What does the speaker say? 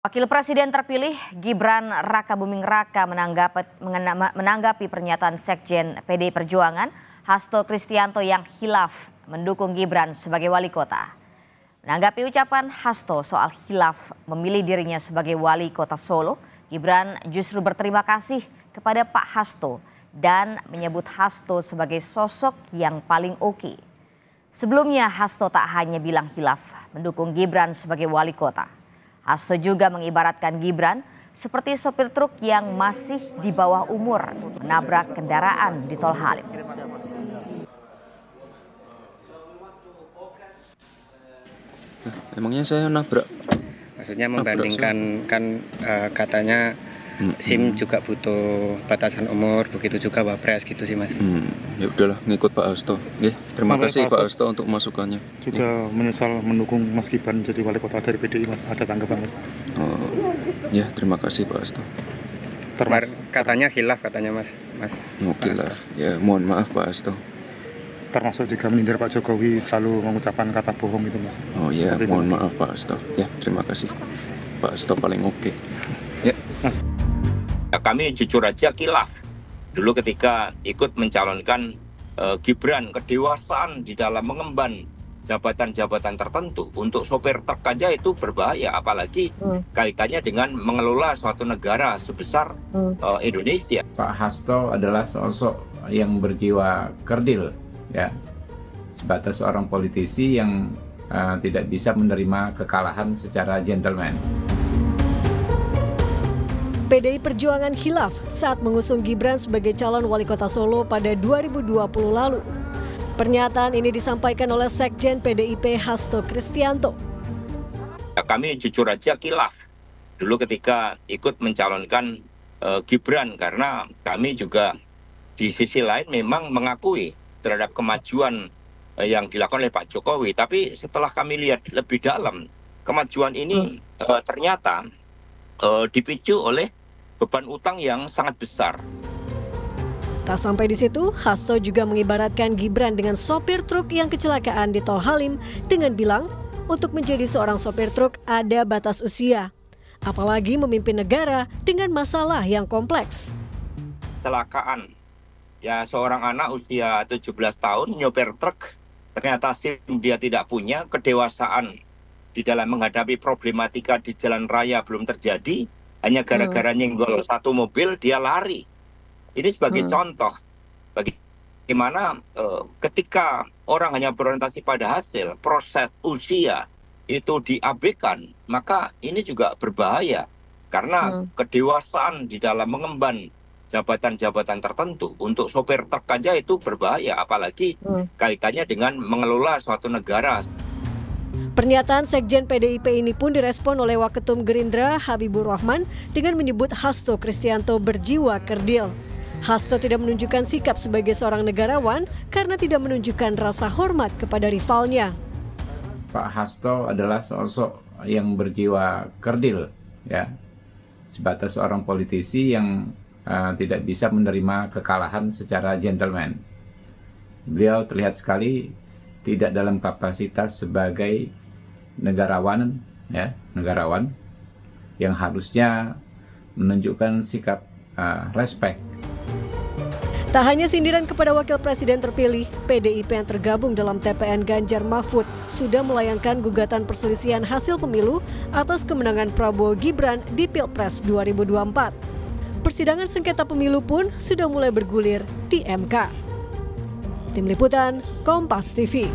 Wakil Presiden terpilih Gibran Rakabuming Raka menanggapi pernyataan Sekjen PDI Perjuangan Hasto Kristianto yang khilaf mendukung Gibran sebagai wali kota. Menanggapi ucapan Hasto soal khilaf memilih dirinya sebagai wali kota Solo, Gibran justru berterima kasih kepada Pak Hasto dan menyebut Hasto sebagai sosok yang paling oke. Sebelumnya Hasto tak hanya bilang khilaf mendukung Gibran sebagai wali kota. Hasto juga mengibaratkan Gibran seperti sopir truk yang masih di bawah umur menabrak kendaraan di Tol Halim. Emangnya saya nabrak? Maksudnya membandingkan kan katanya SIM juga butuh batasan umur, begitu juga Wapres gitu sih Mas. Ya udahlah, ngikut Pak Hasto. Terima kasih Pak Hasto untuk masukannya. Juga menyesal mendukung Mas Gibran jadi wali kota dari PDI, Mas. Ada tanggapan, Mas? Ya, terima kasih Pak Hasto. Katanya khilaf katanya Mas. Oke lah, ya mohon maaf Pak Hasto. Termasuk juga menyindir Pak Jokowi selalu mengucapkan kata bohong itu, Mas. Oh iya, mohon maaf Pak Hasto. Ya, terima kasih. Pak Hasto paling oke. Ya, Mas. Ya, kami jujur aja khilaf dulu ketika ikut mencalonkan Gibran. Kedewasaan di dalam mengemban jabatan-jabatan tertentu untuk sopir truk aja itu berbahaya, apalagi kaitannya dengan mengelola suatu negara sebesar Indonesia. Pak Hasto adalah sosok yang berjiwa kerdil, ya, sebatas seorang politisi yang tidak bisa menerima kekalahan secara gentleman. PDI Perjuangan khilaf saat mengusung Gibran sebagai calon wali kota Solo pada 2020 lalu. Pernyataan ini disampaikan oleh Sekjen PDIP Hasto Kristianto. Ya, kami jujur aja khilaf dulu ketika ikut mencalonkan Gibran, karena kami juga di sisi lain memang mengakui terhadap kemajuan yang dilakukan oleh Pak Jokowi. Tapi setelah kami lihat lebih dalam, kemajuan ini ternyata dipicu oleh beban utang yang sangat besar. Tak sampai di situ, Hasto juga mengibaratkan Gibran dengan sopir truk yang kecelakaan di Tol Halim dengan bilang untuk menjadi seorang sopir truk ada batas usia, apalagi memimpin negara dengan masalah yang kompleks. Kecelakaan, ya seorang anak usia 17 tahun nyopir truk, ternyata SIM dia tidak punya, kedewasaan di dalam menghadapi problematika di jalan raya belum terjadi, hanya gara-gara nyenggol satu mobil dia lari. Ini sebagai contoh bagaimana ketika orang hanya berorientasi pada hasil, proses usia itu diabaikan, maka ini juga berbahaya. Karena kedewasaan di dalam mengemban jabatan-jabatan tertentu untuk sopir truk aja itu berbahaya, apalagi kaitannya dengan mengelola suatu negara. Pernyataan Sekjen PDIP ini pun direspon oleh Waketum Gerindra Habibur Rahman dengan menyebut Hasto Kristianto berjiwa kerdil. Hasto tidak menunjukkan sikap sebagai seorang negarawan karena tidak menunjukkan rasa hormat kepada rivalnya. Pak Hasto adalah sosok yang berjiwa kerdil, ya, sebatas seorang politisi yang tidak bisa menerima kekalahan secara gentleman. Beliau terlihat sekali tidak dalam kapasitas sebagai negarawan yang harusnya menunjukkan sikap respect. Tak hanya sindiran kepada Wakil Presiden terpilih, PDIP yang tergabung dalam TPN Ganjar Mahfud sudah melayangkan gugatan perselisihan hasil pemilu atas kemenangan Prabowo Gibran di Pilpres 2024. Persidangan sengketa pemilu pun sudah mulai bergulir di MK. Tim Liputan, Kompas TV.